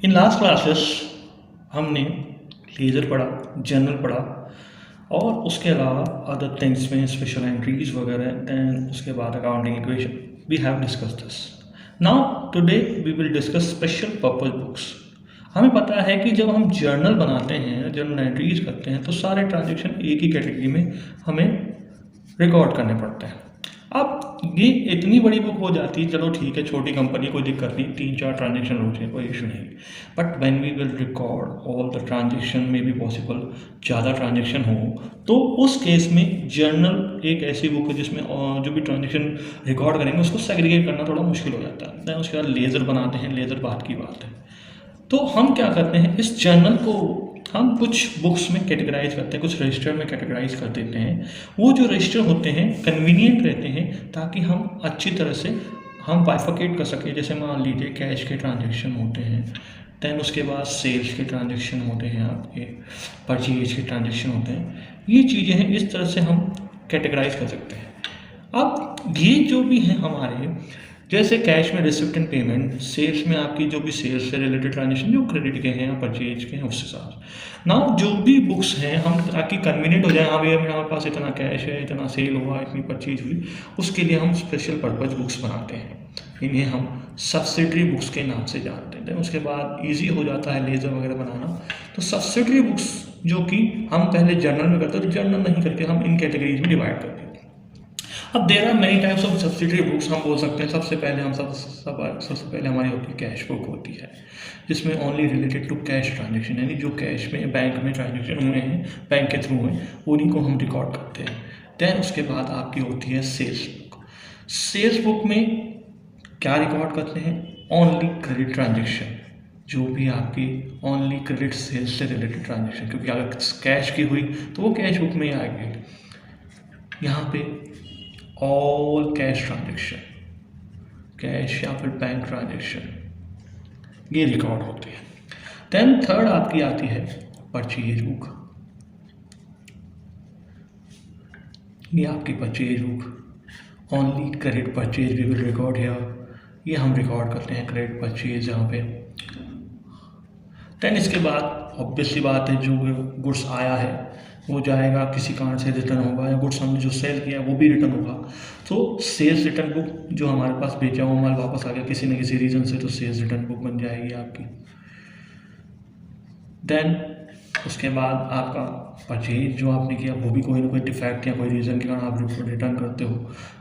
इन last classes हमने ledger पढ़ा, journal पढ़ा और उसके अलावा अदर थिंग्स में स्पेशल एंट्रीज वगैरह, दैन उसके बाद accounting equation we have discuss this. Now today we will discuss special purpose books. हमें पता है कि जब हम जर्नल बनाते हैं, जर्नल एंट्रीज करते हैं, तो सारे ट्रांजेक्शन एक ही कैटेगरी में हमें रिकॉर्ड करने पड़ते हैं। अब ये इतनी बड़ी बुक हो जाती है, चलो ठीक है, छोटी कंपनी कोई दिक्कत नहीं, 3-4 ट्रांजेक्शन हो जाए, कोई इशू नहीं। But when we will record all the transaction में भी पॉसिबल ज़्यादा ट्रांजेक्शन हो, तो उस केस में जर्नल एक ऐसी बुक है जिसमें जो भी ट्रांजेक्शन रिकॉर्ड करेंगे उसको सेग्रीगेट करना थोड़ा मुश्किल हो जाता है। दैन उसके बाद लेज़र बनाते हैं, लेज़र बात की बात है। तो हम क्या करते हैं, इस जर्नल को हम कुछ बुक्स में कैटेगराइज करते हैं, कुछ रजिस्टर में कैटेगराइज कर देते हैं। वो जो रजिस्टर होते हैं कन्वीनियंट रहते हैं ताकि हम अच्छी तरह से हम बाइफरकेट कर सकें। जैसे मान लीजिए कैश के ट्रांजेक्शन होते हैं, दैन उसके बाद सेल्स के ट्रांजेक्शन होते हैं, आपके परचेज के ट्रांजेक्शन होते हैं। ये चीज़ें हैं, इस तरह से हम कैटेगराइज कर सकते हैं। अब ये जो भी हैं हमारे, जैसे कैश में रिसिप्ट एंड पेमेंट, सेल्स में आपकी जो भी सेल्स से रिलेटेड ट्रांजेक्शन जो क्रेडिट के हैं या परचेज के हैं उसके साथ। नाउ जो भी बुक्स हैं हम ताकि कन्वीनियंट हो जाए, हाँ भैया हमारे पास इतना कैश है, इतना सेल हुआ, इतनी परचेज हुई, उसके लिए हम स्पेशल पर्पज बुक्स बनाते हैं। इन्हें हम सब्सिडरी बुक्स के नाम से जानते हैं। उसके बाद ईजी हो जाता है लेज़र वगैरह बनाना। तो सब्सिडरी बुक्स जो कि हम पहले जर्नल में करते हैं, तो जर्नल नहीं करके हम इन कैटेगरीज में डिवाइड करते हैं। अब there are many types of subsidiary books. हम बोल सकते हैं सबसे पहले हमारी होती है कैश बुक होती है, जिसमें only related to cash transaction, यानी जो कैश में बैंक में ट्रांजेक्शन हुए हैं, बैंक के थ्रू हुए, उन्हीं को हम रिकॉर्ड करते हैं। दैन उसके बाद आपकी होती है सेल्स बुक। सेल्स बुक में क्या रिकॉर्ड करते हैं, ओनली क्रेडिट ट्रांजेक्शन, जो भी आपकी ओनली क्रेडिट सेल्स से रिलेटेड ट्रांजेक्शन, क्योंकि अगर कैश की हुई तो वो कैश बुक में ही आएगी। यहाँ पे ऑल कैश ट्रांजेक्शन, कैश या फिर बैंक ट्रांजेक्शन, ये रिकॉर्ड होते हैं। देन थर्ड आपकी आती है परचेज बुक। ये आपकी purchase book, only credit purchase we will record here. ये हम रिकॉर्ड करते हैं क्रेडिट परचेज यहाँ पे। देन इसके बाद ऑब्वियसली बात है, जो गुड्स आया है वो जाएगा, किसी कारण से रिटर्न होगा, या गुड्स हमने जो सेल किया वो भी रिटर्न होगा। तो सेल्स रिटर्न बुक, जो हमारे पास बेचा हुआ माल वापस आ गया किसी न किसी रीज़न से, तो सेल्स रिटर्न बुक बन जाएगी आपकी। देन उसके बाद आपका परचेज जो आपने किया वो भी कोई ना कोई डिफेक्ट या कोई रीज़न के कारण आप रिटर्न करते हो,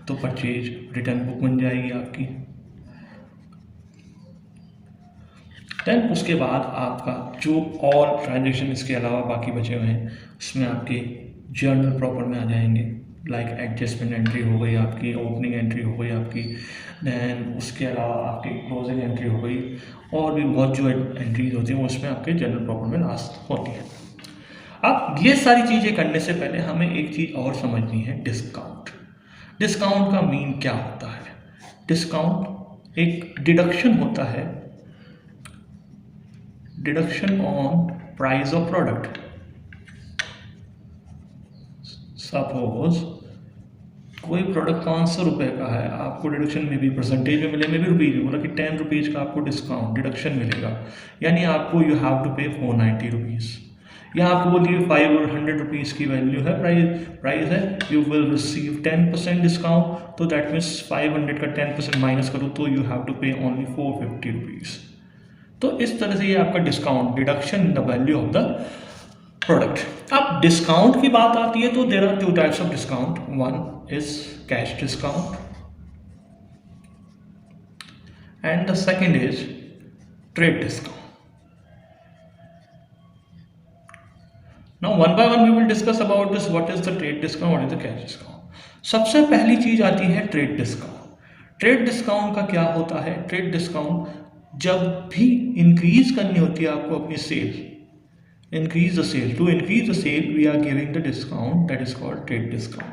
तो परचेज रिटर्न बुक बन जाएगी आपकी। देन उसके बाद आपका जो और ट्रांजेक्शन इसके अलावा बाकी बचे हुए हैं, उसमें आपके जर्नल प्रॉपर में आ जाएंगे। लाइक एडजस्टमेंट एंट्री हो गई आपकी, ओपनिंग एंट्री हो गई आपकी, दैन उसके अलावा आपकी क्लोजिंग एंट्री हो गई, और भी बहुत जो एंट्रीज होती हैं वो उसमें आपके जर्नल प्रॉपर में लास्ट होती है। अब ये सारी चीज़ें करने से पहले हमें एक चीज़ और समझनी है, डिस्काउंट। डिस्काउंट का मीन क्या होता है? डिस्काउंट एक डिडक्शन होता है, deduction on price of product. Suppose कोई प्रोडक्ट 500 रुपये का है, आपको डिडक्शन में भी परसेंटेज में मिले, में भी रुपीज़ में बोला कि 10 रुपीज़ का आपको डिस्काउंट डिडक्शन मिलेगा, यानी आपको यू हैव टू पे 490 रुपीज़। या आपको बोलिए 5 और 100 रुपीज़ की वैल्यू है, प्राइस है, यू विल रिसीव 10% डिस्काउंट। तो दैट मीन्स 500 का 10% माइनस करो तो you have to pay only 450 rupees. तो इस तरह से ये आपका discount, deduction in the value of the product. अब डिस्काउंट की बात आती है तो there are 2 types of discount. One is cash discount and the second is trade discount. Now one by one we will discuss about this, what is the trade discount, what is the cash discount. सबसे पहली चीज आती है trade discount. Trade discount का क्या होता है? Trade discount जब भी इंक्रीज करनी होती है आपको अपनी sale, increase the sale, to increase the sale we are giving the discount, that is called trade discount.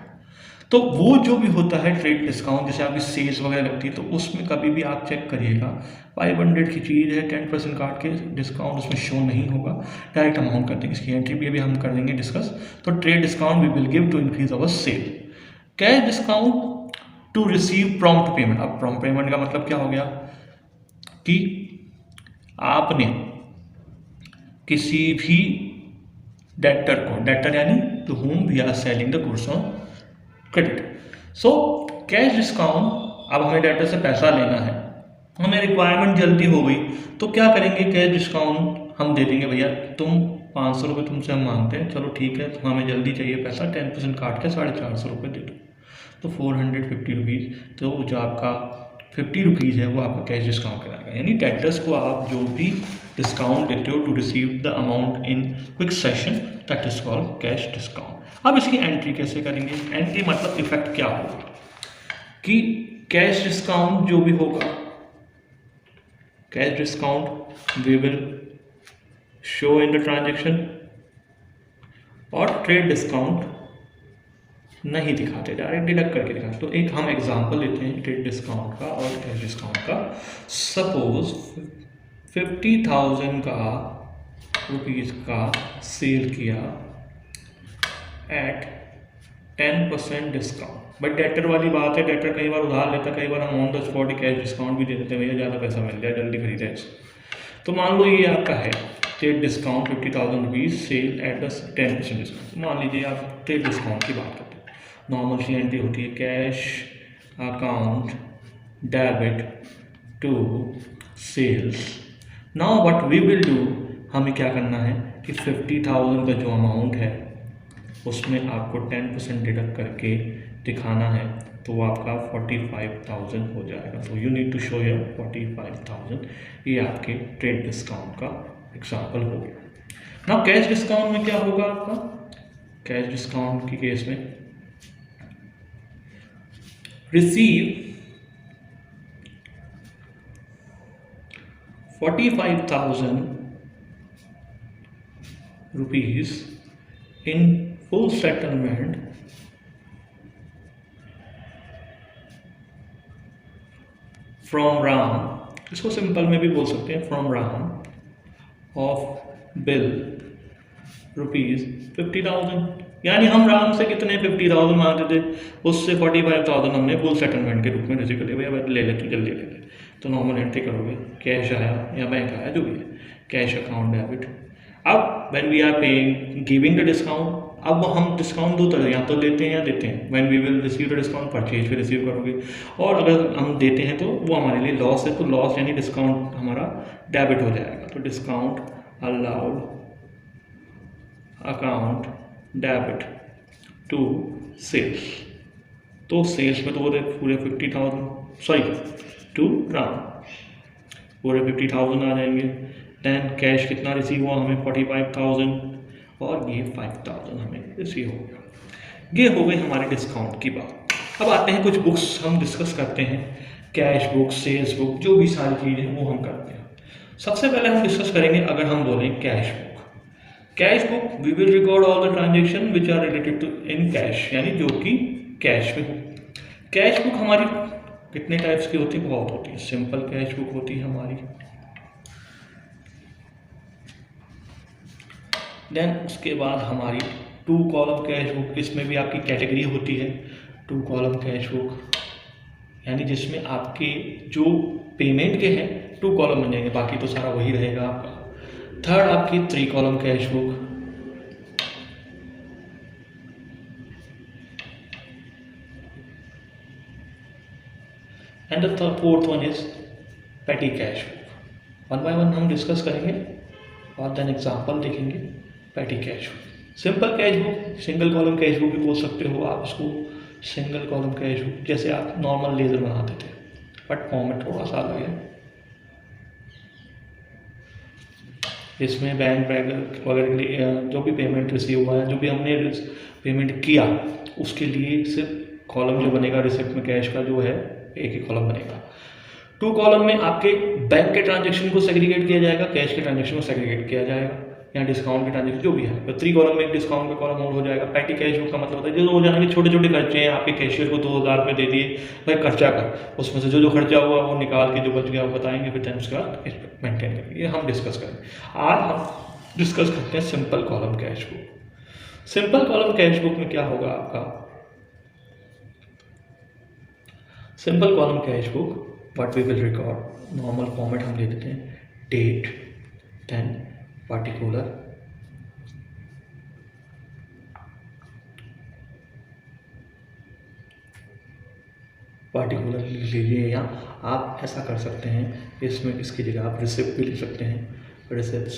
तो वो जो भी होता है ट्रेड डिस्काउंट, जैसे आपकी सेल्स वगैरह लगती है, तो उसमें कभी भी आप चेक करिएगा 500 की चीज़ है, 10% काट के डिस्काउंट उसमें शो नहीं होगा, डायरेक्ट अमाउंट कर देंगे। इसकी एंट्री भी अभी हम कर लेंगे डिस्कस। तो trade discount we will give to increase our sale. Cash discount to receive prompt payment. अब प्रॉम्प्ट पेमेंट का मतलब क्या हो गया कि आपने किसी भी डेटर को, डेटर यानी to whom we are selling the goods on credit. So cash discount, अब हमें डेटर से पैसा लेना है, हमें रिक्वायरमेंट जल्दी हो गई, तो क्या करेंगे, कैश डिस्काउंट हम दे देंगे, भैया तुम 500 रुपये तुमसे हम मांगते हैं, चलो ठीक है, तो हमें जल्दी चाहिए पैसा, 10% काट के 450 रुपये दे दो, तो 450 रुपीज़, तो जो आपका 50 रुपीज़ है वो आपका कैश डिस्काउंट कराएगा। यानी डेटर्स को आप जो भी डिस्काउंट देते हो to receive the amount in quick session, that is called cash discount. अब इसकी एंट्री कैसे करेंगे, एंट्री मतलब इफेक्ट क्या होगा कि कैश डिस्काउंट जो भी होगा, cash discount we will show in the transaction, और ट्रेड डिस्काउंट नहीं दिखाते, डायरेक्ट डिडक्ट करके दिखाते। तो एक हम एग्जांपल लेते हैं ट्रेड डिस्काउंट का और कैश डिस्काउंट का। सपोज 50,000 का रुपीज़ का सेल किया एट 10% डिस्काउंट, बट डेटर वाली बात है, डेटर कई बार उधार लेता, कई बार हम on the spot cash discount भी दे देते हैं, भैया ज़्यादा पैसा मिल जाए, जल्दी खरीदा है इसको। तो मान लो ये आपका है trade discount 50,000 rupees sale at the 10% discount. मान लीजिए आप ट्रेड डिस्काउंट की बात करते हैं, नॉर्मल सी एंट्री होती है cash account debit to sales. Now what we will do, हमें क्या करना है कि 50,000 का जो अमाउंट है उसमें आपको 10% डिडक्ट करके दिखाना है, तो वो आपका 45,000 हो जाएगा। So you need to show your 45,000। ये आपके ट्रेड डिस्काउंट का एग्जाम्पल हो गया। नाउ कैश डिस्काउंट में क्या होगा आपका, कैश डिस्काउंट की केस में receive 45,000 rupees in full settlement from Ram, इसको सिंपल में भी बोल सकते हैं, from Ram of bill rupees 50,000। यानी हम राम से कितने 50,000 मांगते थे, उससे 45,000 हमने फुल सेटलमेंट के रूप में रिसीव कर लिया, भैया ले ले, तू जल्दी ले ले। तो नॉर्मल एंट्री करोगे, कैश आया या बैंक आया जो भी है, कैश अकाउंट डेबिट। अब when we are paying giving the discount, अब हम डिस्काउंट दो तरह, या तो लेते हैं या देते हैं। When we will receive the discount, purchase पे रिसीव करोगे, और अगर हम देते हैं तो वो हमारे लिए लॉस है, तो लॉस यानी डिस्काउंट हमारा डेबिट हो जाएगा। तो discount allowed account debit to sales, तो सेल्स में तो पूरे 50,000 सॉरी टू राम पूरे 50,000 आ जाएंगे। देन कैश कितना रिसीव हुआ हमें 45,000, और ये 5,000 हमें रिसीव हो गया। ये हो गई हमारे डिस्काउंट की बात। अब आते हैं कुछ बुक्स हम डिस्कस करते हैं, कैश बुक, सेल्स बुक, जो भी सारी चीज़ें वो हम करते हैं। सबसे पहले हम डिस्कस करेंगे, अगर हम बोलें cash book, cash book we will record all the transaction which are related to in cash, यानी जो कि कैश में हो। कैश बुक हमारी कितने टाइप्स की होती है, बहुत होती है। सिंपल कैश बुक होती है हमारी, देन उसके बाद हमारी 2 कॉलम कैश बुक, इसमें भी आपकी कैटेगरी होती है 2 कॉलम कैश बुक, यानी जिसमें आपके जो पेमेंट के हैं 2 कॉलम बन जाएंगे, बाकी तो सारा वही रहेगा आपका। थर्ड आपकी 3 column cash book, and the fourth one is पेटी cash book. One by one हम डिस्कस करेंगे और देन एग्जांपल देखेंगे। पेटी cash book, simple cash book, single column cash book भी बोल सकते हो आप इसको, सिंगल कॉलम कैश बुक जैसे आप नॉर्मल लेजर बनाते थे, बट फॉर्मेट थोड़ा सा अलग है। इसमें बैंक वगैरह के लिए जो भी पेमेंट रिसीव हुआ है, जो भी हमने पेमेंट किया, उसके लिए सिर्फ कॉलम जो बनेगा रिसिप्ट में कैश का जो है एक ही कॉलम बनेगा। 2 कॉलम में आपके बैंक के ट्रांजेक्शन को सेग्रीगेट किया जाएगा, कैश के ट्रांजेक्शन को सेग्रीगेट किया जाएगा, या डिस्काउंट के ट्रांजेक्शन जो भी है। तो 3 कॉलम में एक डिस्काउंट का कॉलम और हो जाएगा। पेटी कैश बुक का मतलब होता है जो हो जाएंगे छोटे छोटे खर्चे हैं, आपके कैशियर को 2,000 रुपये दे दिए, भाई खर्चा कर, उसमें से जो खर्चा हुआ वो निकाल के जो बच गया वो बताएंगे, फिर उसके बाद मेंटेन करेंगे। ये हम डिस्कस करेंगे। आज हम डिस्कस करते हैं simple column cash book. Simple column cash book में क्या होगा आपका, simple column cash book what we will record, normal format हम दे देते हैं, डेट, देन पार्टिकुलर लिख लीजिए, या आप ऐसा कर सकते हैं इसमें इसकी जगह आप रिसिप्ट भी लिख सकते हैं, रिसिप्ट्स।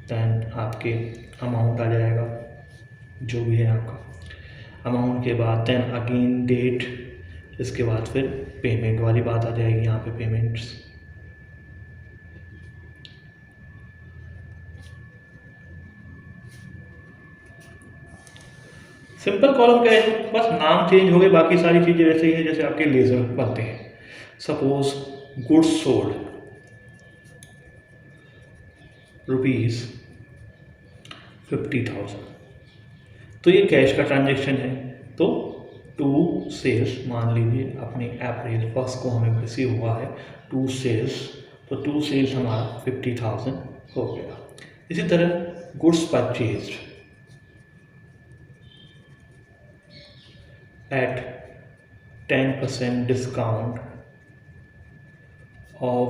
दैन आपके अमाउंट आ जाएगा जो भी है आपका, अमाउंट के बाद देन अगेन डेट, इसके बाद फिर पेमेंट वाली बात आ जाएगी यहाँ पे, पेमेंट्स। सिंपल कॉलम क्या है, बस नाम चेंज हो गए, बाकी सारी चीज़ें वैसे ही है जैसे आपके लेज़र बनते हैं। सपोज गुड्स सोल्ड ₹50,000, तो ये कैश का ट्रांजेक्शन है, तो टू सेल्स मान लीजिए अपने अप्रैल 1 को हमें रिसीव हुआ है टू सेल्स, तो टू सेल्स हमारा 50,000 हो गया। इसी तरह goods purchased at 10% discount of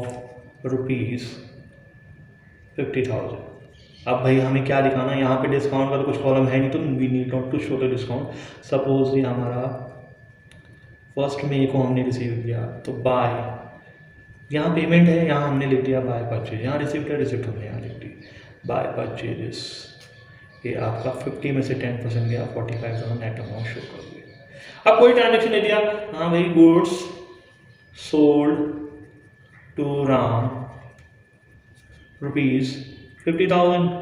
₹50,000। अब भाई हमें क्या दिखाना है, यहाँ पे डिस्काउंट का तो कुछ कॉलम है नहीं, तो we need not to show the discount. Suppose ये हमारा 1 मई को हमने रिसीव किया, तो बाय, यहाँ पेमेंट है, यहाँ हमने लिख दिया बाय परचेज, यहाँ रिसिप्ट है, रिसिप्ट हमने यहाँ लिख दी बाय परचेजेस। ये आपका 50 में से 10% गया, 45,000 नेट अमाउंट शो कर दिया। अब कोई ट्रांजेक्शन ले दिया, हाँ भाई गुड्स सोल्ड टू राम ₹50,000।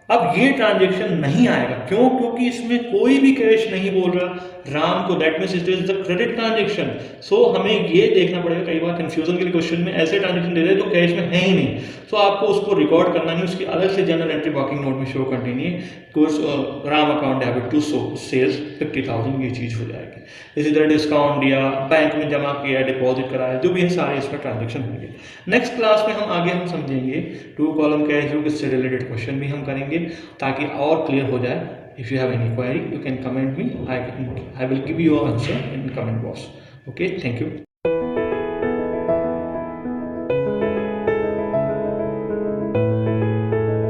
अब ये ट्रांजेक्शन नहीं आएगा, क्यों? क्योंकि इसमें कोई भी कैश नहीं बोल रहा राम को, that means it is the credit transaction. So हमें ये देखना पड़ेगा, कई बार कंफ्यूजन के लिए क्वेश्चन में ऐसे ट्रांजेक्शन दे रहे हैं जो कैश में है ही नहीं, सो आपको उसको रिकॉर्ड करना नहीं, उसकी अलग से जनरल एंट्री वर्किंग नोट में शो करनी है, कुछ Ram account debit to sales 50,000, ये चीज़ हो जाएगी। इसी तरह डिस्काउंट दिया, बैंक में जमा किया, डिपॉजिट कराया, जो भी है सारे इसमें ट्रांजेक्शन होंगे। नेक्स्ट क्लास में हम आगे समझेंगे टू कॉलम कैश बुक, इससे रिलेटेड क्वेश्चन भी हम करेंगे ताकि और क्लियर हो जाए। If you have any query, you can comment me. I will give you your answer in comment box. Okay, thank you.